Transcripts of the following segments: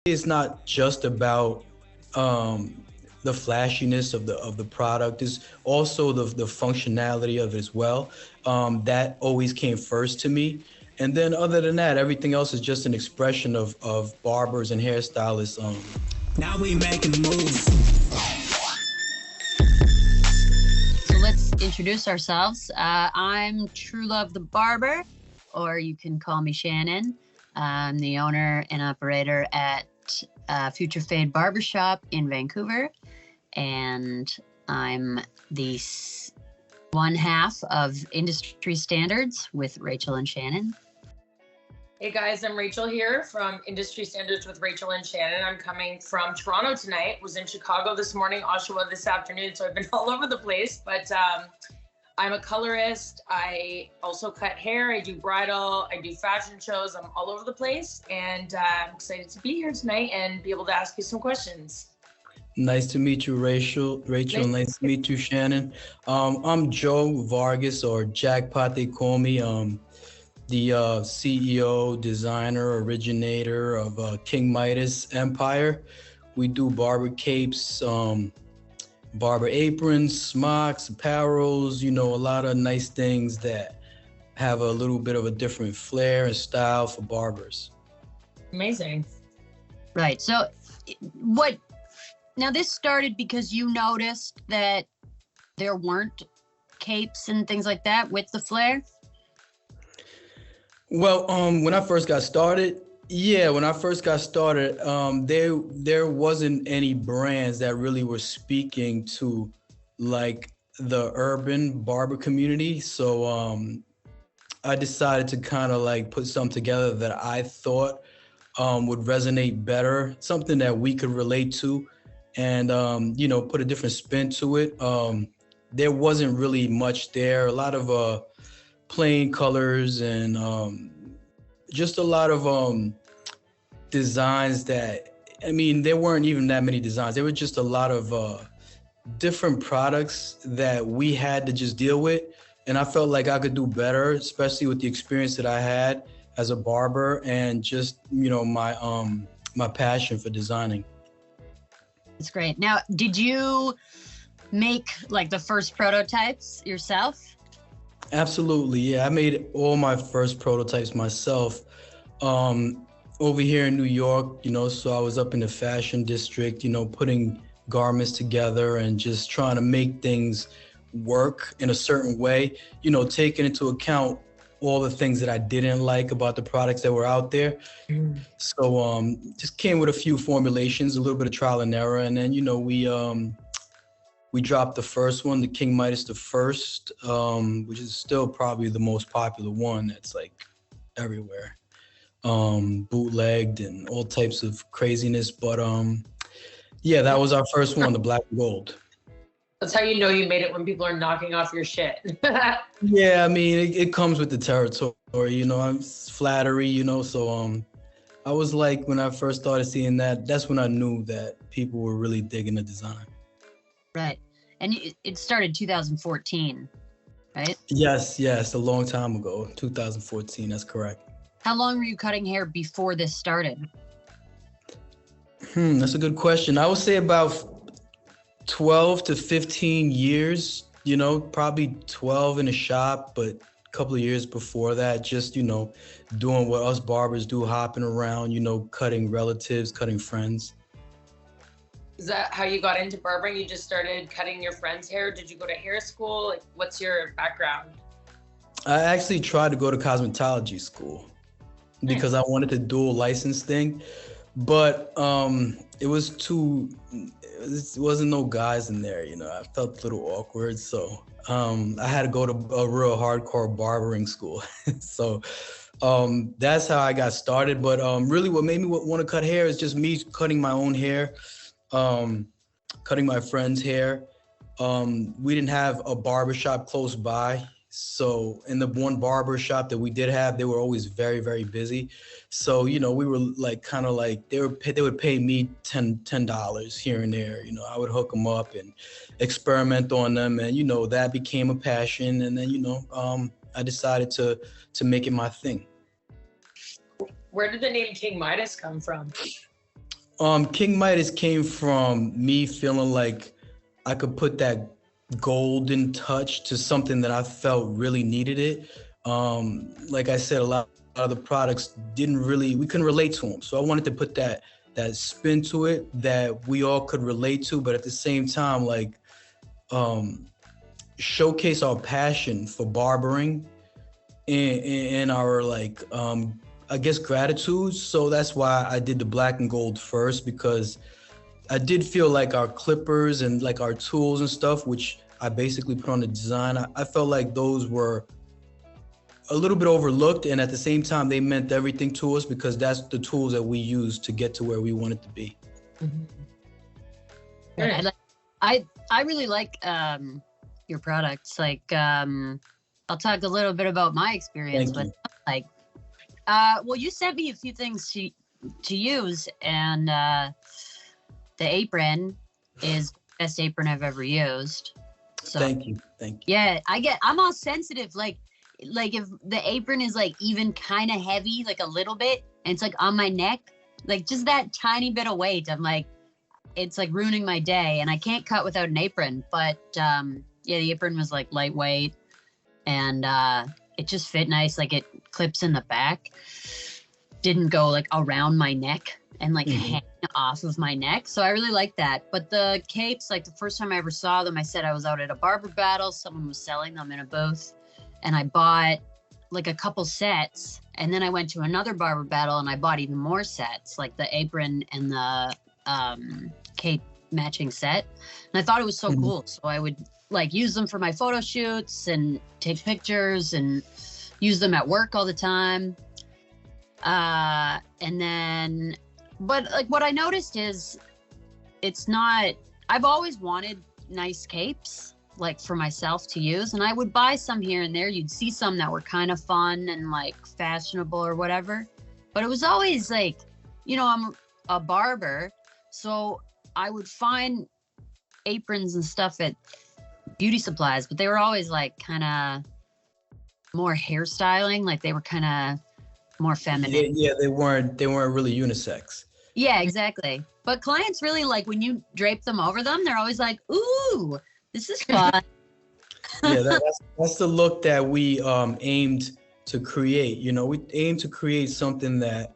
It's not just about the flashiness of the product. It's also the functionality of it as well. That always came first to me. And then other than that, everything else is just an expression of barbers and hairstylists. Now we making moves. So let's introduce ourselves. I'm True Love the Barber, or you can call me Shannon. I'm the owner and operator at Future Fade Barbershop in Vancouver, and I'm the one half of Industry Standards with Rachel and Shannon. Hey guys, I'm Rachel here from Industry Standards with Rachel and Shannon. I'm coming from Toronto tonight, was in Chicago this morning, Oshawa this afternoon, so I've been all over the place, but I'm a colorist. I also cut hair, I do bridal, I do fashion shows, I'm all over the place, and I'm excited to be here tonight and be able to ask you some questions. Nice to meet you, Rachel. Nice to meet you, Shannon. I'm Joe Vargas, or Jackpot, they call me. The CEO, designer, originator of King Midas Empire. We do barber capes, barber aprons, smocks, apparels, you know, a lot of nice things that have a little bit of a different flair and style for barbers. Amazing. Right, so now this started because you noticed that there weren't capes and things like that with the flair? Well, when I first got started, there wasn't any brands that really were speaking to like the urban barber community. So I decided to kind of like put something together that I thought would resonate better, something that we could relate to, and you know, put a different spin to it. There wasn't really much there, a lot of plain colors and just a lot of designs that, I mean, there weren't even that many designs. There were just a lot of different products that we had to just deal with. And I felt like I could do better, especially with the experience that I had as a barber and just, you know, my passion for designing. That's great. Now, did you make like the first prototypes yourself? Absolutely, yeah. I made all my first prototypes myself over here in New York, you know, so I was up in the fashion district, you know, putting garments together and just trying to make things work in a certain way, you know, taking into account all the things that I didn't like about the products that were out there. So just came with a few formulations, a little bit of trial and error, and then, you know, we dropped the first one, the King Midas the First, which is still probably the most popular one that's like everywhere, bootlegged and all types of craziness. But yeah, that was our first one, the black and gold. That's how you know you made it, when people are knocking off your shit. Yeah, I mean, it comes with the territory, you know, it's flattery, you know, so I was like, when I first started seeing that, that's when I knew that people were really digging the design. Right. And it started 2014, right? Yes, a long time ago, 2014, that's correct. How long were you cutting hair before this started? That's a good question. I would say about 12 to 15 years, you know, probably 12 in a shop, but a couple of years before that, just, you know, doing what us barbers do, hopping around, you know, cutting relatives, cutting friends. Is that how you got into barbering? You just started cutting your friend's hair? Did you go to hair school? Like, what's your background? I actually tried to go to cosmetology school because I wanted the dual license thing, but it wasn't no guys in there, you know. I felt a little awkward, so I had to go to a real hardcore barbering school. So that's how I got started. But really what made me want to cut hair is just me cutting my own hair, cutting my friend's hair. We didn't have a barbershop close by. So in the one barber shop that we did have, they were always very, very busy. So, you know, we were like, kind of like, they would pay me $10 here and there. You know, I would hook them up and experiment on them. And, you know, that became a passion. And then, you know, I decided to make it my thing. Where did the name King Midas come from? King Midas came from me feeling like I could put that golden touch to something that I felt really needed it. Like I said, a lot of the products we couldn't relate to them. So I wanted to put that spin to it that we all could relate to, but at the same time, like, showcase our passion for barbering and our, like, I guess, gratitude. So that's why I did the black and gold first, because I did feel like our clippers and like our tools and stuff, which I basically put on the design, I felt like those were a little bit overlooked, and at the same time they meant everything to us because that's the tools that we use to get to where we wanted to be. I really like your products. Like, I'll talk a little bit about my experience with, like, well, you sent me a few things to use, and the apron is the best apron I've ever used. So, Thank you. Yeah, I'm all sensitive. Like if the apron is like even kind of heavy, like a little bit, and it's like on my neck, like just that tiny bit of weight, I'm like, it's like ruining my day, and I can't cut without an apron. But yeah, the apron was like lightweight, and it just fit nice. Like it clips in the back, didn't go like around my neck and like hang off of my neck. So I really like that. But the capes, like the first time I ever saw them, I said I was out at a barber battle. Someone was selling them in a booth, and I bought like a couple sets. And then I went to another barber battle and I bought even more sets, like the apron and the cape matching set. And I thought it was so cool. So I would like use them for my photo shoots and take pictures and use them at work all the time. And then, but like what I noticed is it's not, I've always wanted nice capes like for myself to use, and I would buy some here and there. You'd see some that were kind of fun and like fashionable or whatever, but it was always like, you know, I'm a barber, so I would find aprons and stuff at beauty supplies, but they were always like kind of more hairstyling, like they were kind of more feminine. Yeah, they weren't really unisex. Yeah, exactly. But clients really like when you drape them over them, they're always like, ooh, this is fun. Yeah, that's the look that we aimed to create. You know, we aimed to create something that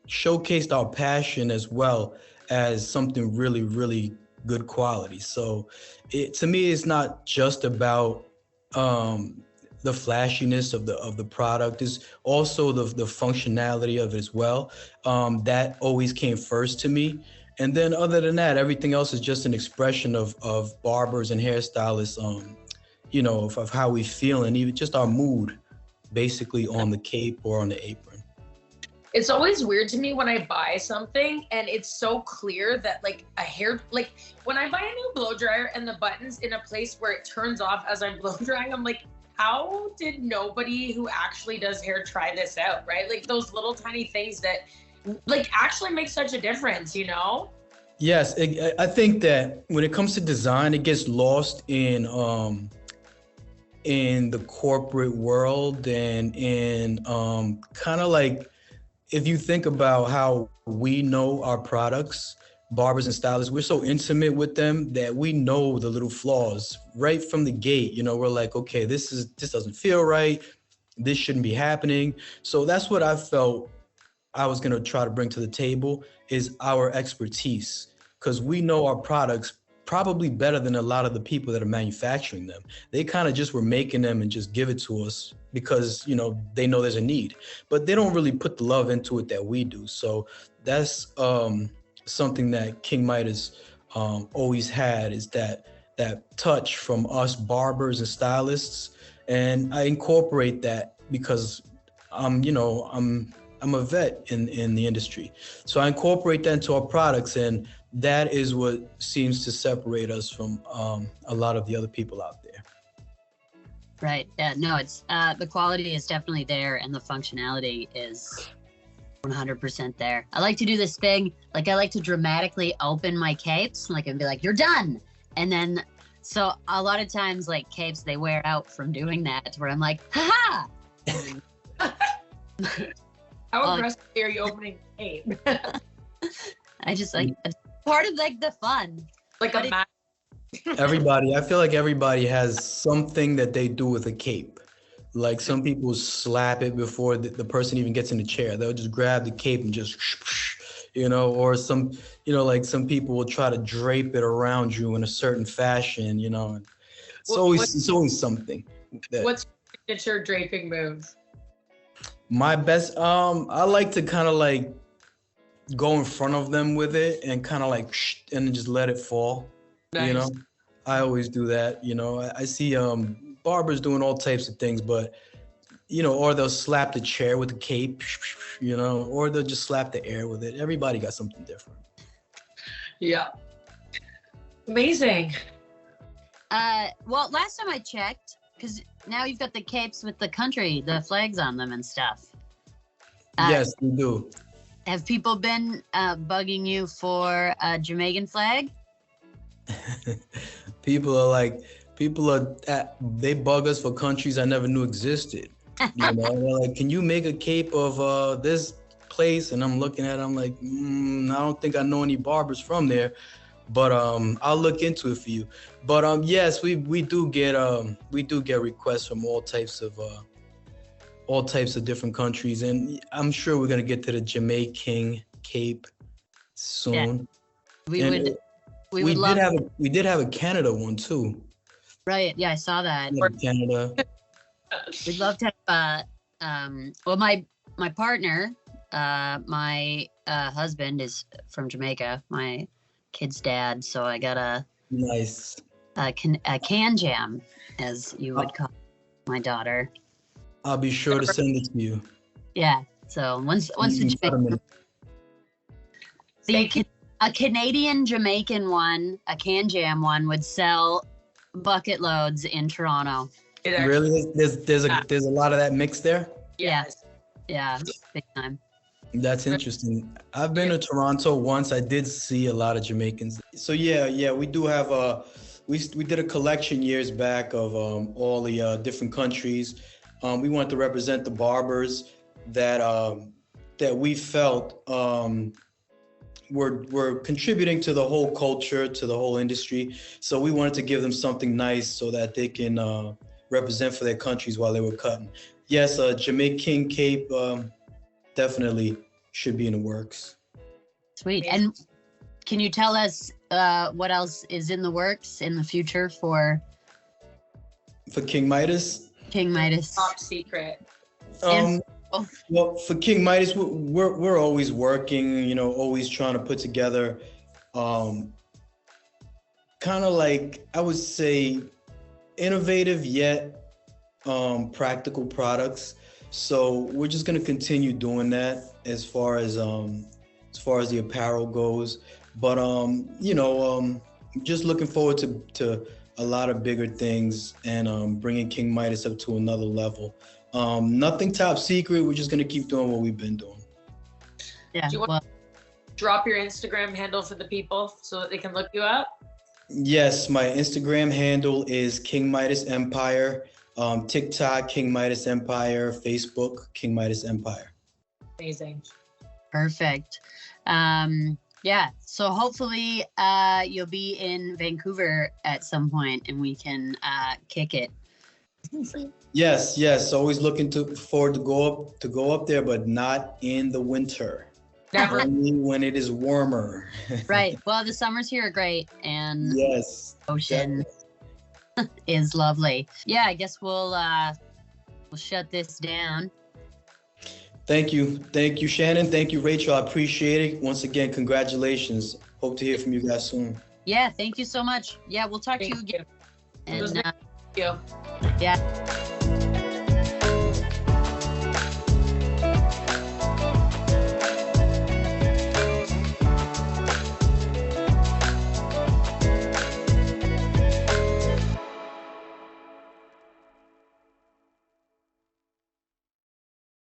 showcased our passion as well as something really, really good quality. So to me, it's not just about the flashiness of the product, is also the functionality of it as well. That always came first to me. And then other than that, everything else is just an expression of barbers and hairstylists, you know, of how we feel, and even just our mood, basically, on the cape or on the apron. It's always weird to me when I buy something and it's so clear that like a hair, like when I buy a new blow dryer and the button's in a place where it turns off as I'm blow drying, I'm like, how did nobody who actually does hair try this out, right? Like those little tiny things that like actually make such a difference, you know? Yes, I think that when it comes to design, it gets lost in the corporate world, and in kind of like, if you think about how we know our products, barbers and stylists, we're so intimate with them that we know the little flaws right from the gate. You know, we're like, okay, this doesn't feel right. This shouldn't be happening. So that's what I felt I was going to try to bring to the table, is our expertise, because we know our products probably better than a lot of the people that are manufacturing them. They kind of just were making them and just give it to us because, you know, they know there's a need, but they don't really put the love into it that we do. So that's something that King Midas always had, is that touch from us barbers and stylists. And I incorporate that because I'm a vet in the industry. So I incorporate that into our products, and that is what seems to separate us from a lot of the other people out there. Right. Yeah, no, it's the quality is definitely there, and the functionality is 100% there. I like to do this thing, like I like to dramatically open my capes, like, and be like, you're done. And then, so a lot of times, like, capes, they wear out from doing that, where I'm like, ha ha. How aggressively are you opening the cape? I just like it's part of like the fun. Like But a mat. I feel like everybody has something that they do with a cape. Like some people slap it before the person even gets in the chair. They'll just grab the cape and just, or some, like some people will try to drape it around you in a certain fashion, It's always something. What's your signature draping move? My best, I like to kind of like go in front of them with it and kind of like, and then just let it fall. Nice. I always do that. I see barbers doing all types of things, but or they'll slap the chair with the cape, or they'll just slap the air with it. Everybody got something different. Yeah. Amazing. Well, last time I checked, because now you've got the capes with the country, the flags on them and stuff. Yes, we do. Have people been bugging you for a Jamaican flag? They bug us for countries I never knew existed. They're like, can you make a cape of this place? And I'm looking at it, I'm like, I don't think I know any barbers from there, but I'll look into it for you. But yes, we do get requests from all types of different countries, and I'm sure we're gonna get to the Jamaican cape soon. Yeah. We did have a Canada one too. Right. Yeah, I saw that. Canada. We'd love to have well, my partner, my husband is from Jamaica, my kid's dad, so I got a can jam, as you would call my daughter. I'll be sure to send it to you. Yeah. So once the a Canadian Jamaican one, a can jam one, would sell bucket loads in Toronto. Really? There's a lot of that mix there? Yes. Yeah, big time. That's interesting. I've been to Toronto once. I did see a lot of Jamaicans. So yeah, we do have we did a collection years back of all the different countries. We wanted to represent the barbers that we felt were contributing to the whole culture, to the whole industry. So we wanted to give them something nice so that they can represent for their countries while they were cutting. Yes, Jamaican cape definitely should be in the works. Sweet. And can you tell us what else is in the works in the future for King Midas? King Midas. Top secret. Well, for King Midas, we're always working, always trying to put together kind of like, I would say, innovative yet practical products. So we're just going to continue doing that as far as the apparel goes. But just looking forward to a lot of bigger things and bringing King Midas up to another level. Nothing top secret. We're just going to keep doing what we've been doing. Yeah. Do you want to drop your Instagram handle for the people so that they can look you up? Yes, my Instagram handle is King Midas Empire. TikTok, King Midas Empire. Facebook, King Midas Empire. Amazing. Perfect. Yeah, so hopefully you'll be in Vancouver at some point and we can kick it. Yes. Always looking forward to go up there, but not in the winter. Never. Only when it is warmer. Right. Well, the summers here are great, and yes, ocean is lovely. Yeah, I guess we'll shut this down. Thank you, Shannon. Thank you, Rachel. I appreciate it. Once again, congratulations. Hope to hear from you guys soon. Yeah, thank you so much. Yeah, we'll talk to you again. And Thank you. yeah.